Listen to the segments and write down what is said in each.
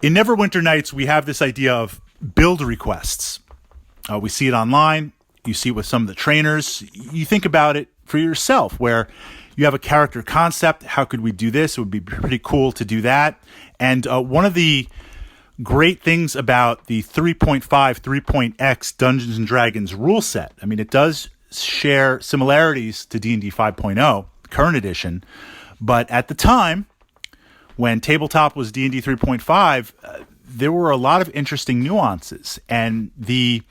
In Neverwinter Nights, we have this idea of build requests. We see it online. You see it with some of the trainers. You think about it for yourself, where you have a character concept. How could we do this? It would be pretty cool to do that. And one of the great things about the 3.5, 3.x Dungeons & Dragons rule set, I mean, it does share similarities to D&D 5.0, current edition, but at the time, when tabletop was D&D 3.5, there were a lot of interesting nuances. And the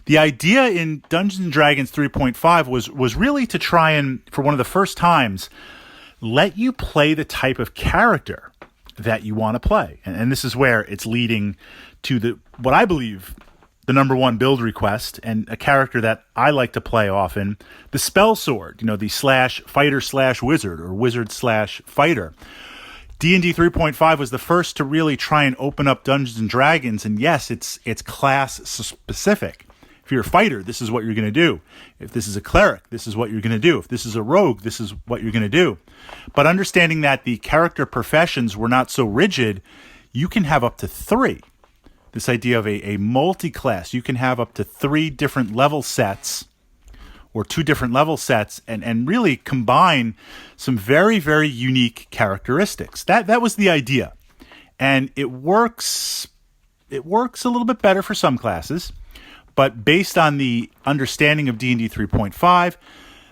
idea in Dungeons & Dragons 3.5 was really to try and, for one of the first times, let you play the type of character that you want to play. And this is where it's leading to what I believe the number one build request, and a character that I like to play often, the spell sword, the /fighter/wizard or wizard/fighter. D&D 3.5 was the first to really try and open up Dungeons & Dragons, and yes, it's class specific. If you're a fighter, this is what you're going to do. If this is a cleric, this is what you're going to do. If this is a rogue, this is what you're going to do. But understanding that the character professions were not so rigid, you can have up to 3. This idea of a multi-class, you can have up to 3 different level sets or 2 different level sets and really combine some very, very unique characteristics. That was the idea. And it works a little bit better for some classes, but based on the understanding of D&D 3.5,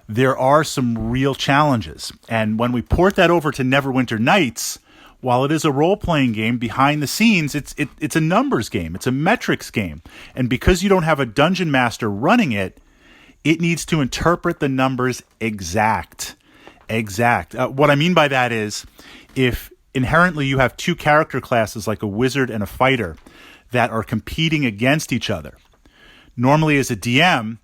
there are some real challenges. And when we port that over to Neverwinter Nights, while it is a role-playing game, behind the scenes, it's a numbers game. It's a metrics game. And because you don't have a dungeon master running it, it needs to interpret the numbers exact. What I mean by that is, if inherently you have 2 character classes like a wizard and a fighter that are competing against each other, normally as a DM,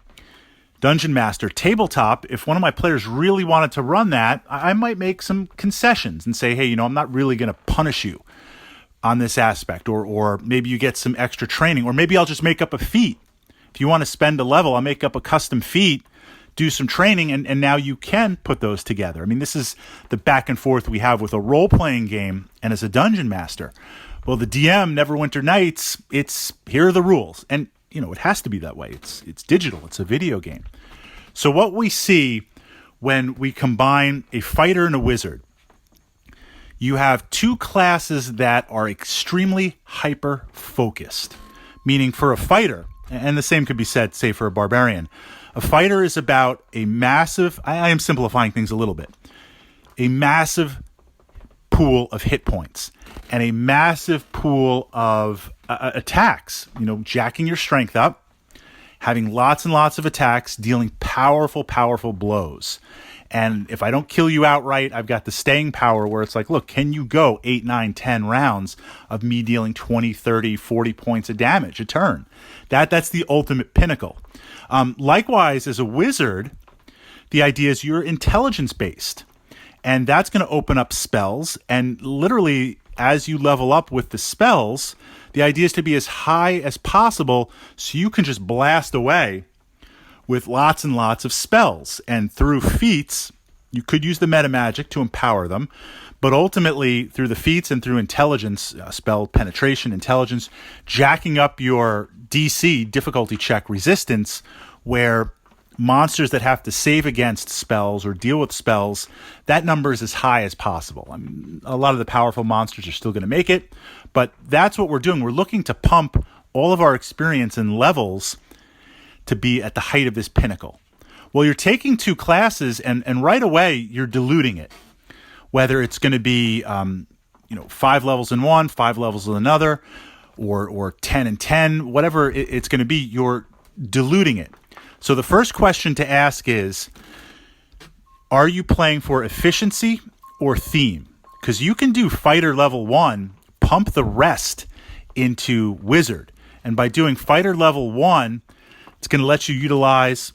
Dungeon Master, tabletop, if one of my players really wanted to run that, I might make some concessions and say, hey, I'm not really going to punish you on this aspect, or maybe you get some extra training, or maybe I'll just make up a feat. If you want to spend a level, I'll make up a custom feat, do some training, and now you can put those together. I mean, this is the back and forth we have with a role-playing game and as a Dungeon Master. Well, the DM, Neverwinter Nights, here are the rules. And it has to be that way. It's digital. It's a video game. So what we see when we combine a fighter and a wizard, you have 2 classes that are extremely hyper-focused. Meaning for a fighter, and the same could be said, say, for a barbarian, a fighter is about a massive, I am simplifying things a little bit, a massive pool of hit points and a massive pool of attacks, jacking your strength up, having lots and lots of attacks, dealing powerful, powerful blows. And if I don't kill you outright, I've got the staying power where it's like, look, can you go 8, 9, 10 rounds of me dealing 20, 30, 40 points of damage a turn? That's the ultimate pinnacle. Likewise, as a wizard, the idea is you're intelligence-based. And that's going to open up spells. And literally, as you level up with the spells, the idea is to be as high as possible so you can just blast away with lots and lots of spells. And through feats, you could use the meta magic to empower them. But ultimately, through the feats and through intelligence, spell penetration, intelligence, jacking up your DC, difficulty check resistance, where monsters that have to save against spells or deal with spells, that number is as high as possible. I mean, a lot of the powerful monsters are still going to make it, but that's what we're doing. We're looking to pump all of our experience and levels to be at the height of this pinnacle. Well, you're taking 2 classes and right away you're diluting it. Whether it's going to be 5 levels in one, 5 levels in another, or 10 and 10, whatever it's going to be, you're diluting it. So the first question to ask is, are you playing for efficiency or theme? Because you can do fighter level 1, pump the rest into wizard. And by doing fighter level 1, it's going to let you utilize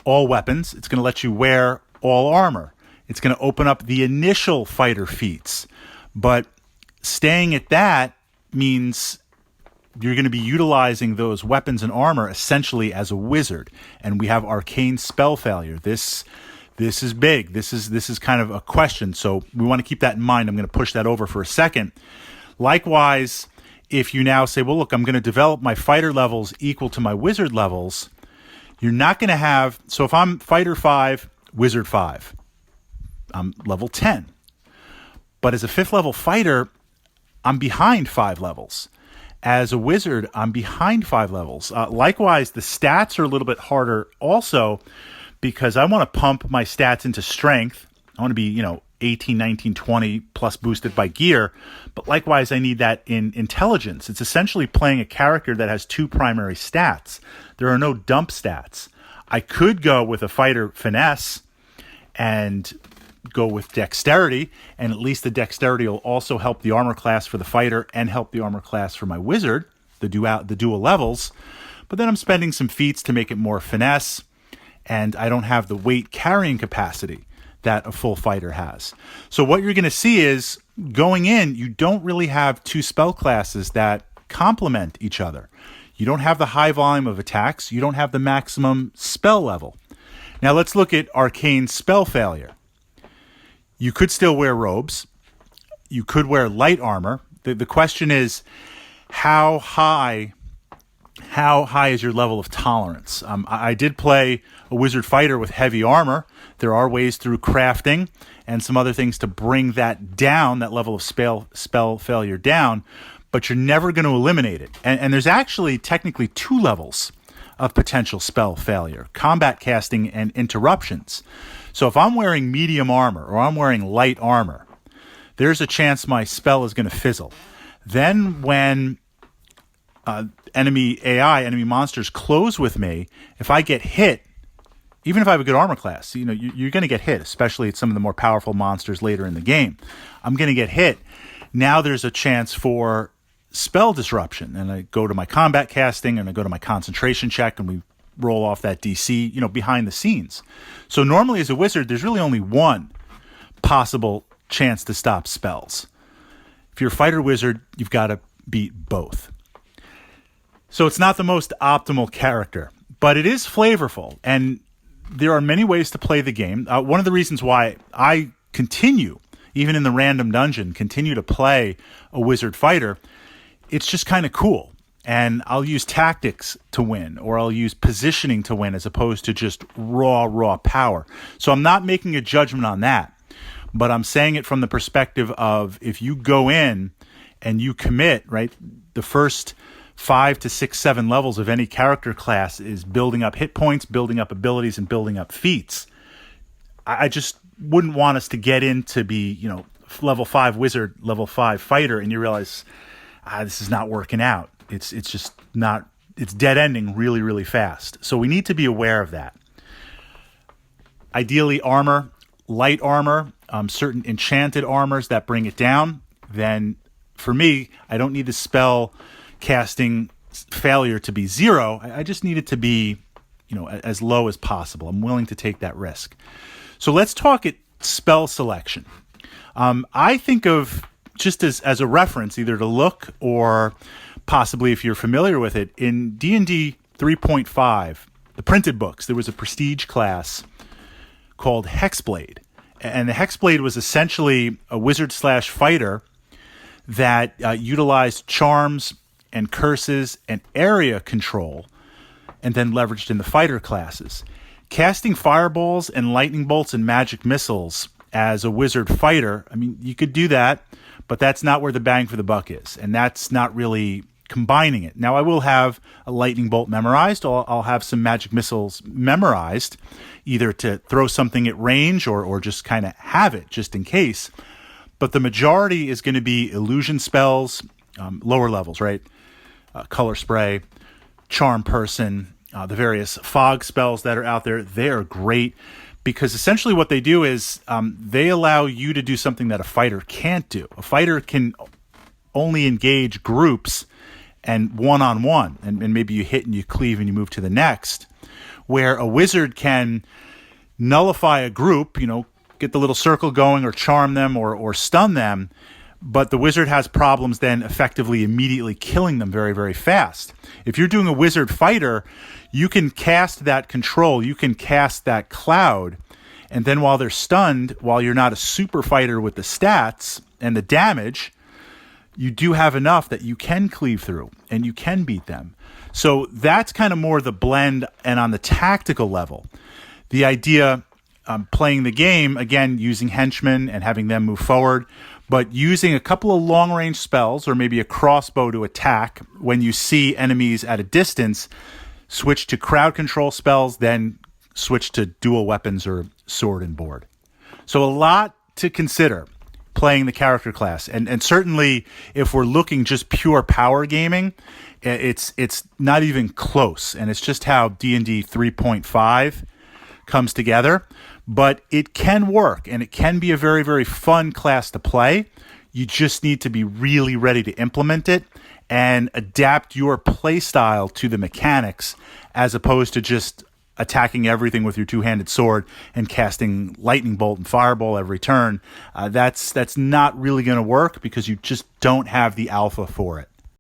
all weapons. It's going to let you wear all armor. It's going to open up the initial fighter feats. But staying at that means you're going to be utilizing those weapons and armor essentially as a wizard. And we have arcane spell failure. This is big. This is kind of a question. So we want to keep that in mind. I'm going to push that over for a second. Likewise, if you now say, well, look, I'm going to develop my fighter levels equal to my wizard levels, you're not going to have, so if I'm fighter 5, wizard 5, I'm level 10. But as a 5th level fighter, I'm behind 5 levels. As a wizard, I'm behind 5 levels. Likewise, the stats are a little bit harder also because I want to pump my stats into strength. I want to be, 18, 19, 20 plus boosted by gear. But likewise, I need that in intelligence. It's essentially playing a character that has 2 primary stats. There are no dump stats. I could go with a fighter finesse and go with dexterity, and at least the dexterity will also help the armor class for the fighter and help the armor class for my wizard, the dual levels. But then I'm spending some feats to make it more finesse, and I don't have the weight carrying capacity that a full fighter has. So what you're going to see is, going in, you don't really have 2 spell classes that complement each other. You don't have the high volume of attacks. You don't have the maximum spell level. Now let's look at arcane spell failure. You could still wear robes. You could wear light armor. The question is, how high is your level of tolerance? I did play a wizard fighter with heavy armor. There are ways through crafting and some other things to bring that down, that level of spell failure down, but you're never going to eliminate it. And there's actually technically 2 levels of potential spell failure: combat casting and interruptions. So if I'm wearing medium armor or I'm wearing light armor, there's a chance my spell is going to fizzle. Then when enemy monsters close with me, if I get hit, even if I have a good armor class, you're going to get hit, especially at some of the more powerful monsters later in the game. I'm going to get hit. Now there's a chance for spell disruption, and I go to my combat casting and I go to my concentration check, and we roll off that DC, behind the scenes. So normally as a wizard, there's really only one possible chance to stop spells. If you're a fighter wizard, you've got to beat both. So it's not the most optimal character, but it is flavorful, and there are many ways to play the game. One of the reasons why I continue, even in the random dungeon, continue to play a wizard fighter, it's just kind of cool. And I'll use tactics to win, or I'll use positioning to win, as opposed to just raw power. So I'm not making a judgment on that, but I'm saying it from the perspective of, if you go in and you commit, right, the first 5 to 6, 7 levels of any character class is building up hit points, building up abilities, and building up feats. I just wouldn't want us to get in to be, level 5 wizard, level 5 fighter, and you realize, this is not working out. It's just not, it's dead ending really, really fast. So we need to be aware of that. Ideally, armor, light armor, certain enchanted armors that bring it down. Then for me, I don't need the spell casting failure to be 0. I just need it to be, as low as possible. I'm willing to take that risk. So let's talk at spell selection. I think of, just as a reference, either to look or possibly if you're familiar with it, in D&D 3.5, the printed books, there was a prestige class called Hexblade. And the Hexblade was essentially a wizard/fighter that utilized charms and curses and area control, and then leveraged in the fighter classes. Casting fireballs and lightning bolts and magic missiles as a wizard fighter, you could do that, but that's not where the bang for the buck is, and that's not really combining it. Now, I will have a lightning bolt memorized, or I'll have some magic missiles memorized, either to throw something at range or just kind of have it just in case. But the majority is going to be illusion spells, lower levels, right? Color spray, charm person, the various fog spells that are out there. They are great because essentially what they do is they allow you to do something that a fighter can't do. A fighter can only engage groups and one-on-one, and maybe you hit and you cleave and you move to the next, where a wizard can nullify a group, get the little circle going or charm them or stun them, but the wizard has problems then effectively immediately killing them very, very fast. If you're doing a wizard fighter, you can cast that control, you can cast that cloud, and then while they're stunned, while you're not a super fighter with the stats and the damage, you do have enough that you can cleave through and you can beat them. So that's kind of more the blend. And on the tactical level, the idea playing the game, again, using henchmen and having them move forward, but using a couple of long-range spells or maybe a crossbow to attack when you see enemies at a distance, switch to crowd control spells, then switch to dual weapons or sword and board. So a lot to consider playing the character class. And certainly if we're looking just pure power gaming, it's not even close. And it's just how D&D 3.5 comes together. But it can work, and it can be a very, very fun class to play. You just need to be really ready to implement it and adapt your play style to the mechanics, as opposed to just attacking everything with your two-handed sword and casting lightning bolt and fireball every turn. That's not really going to work because you just don't have the alpha for it.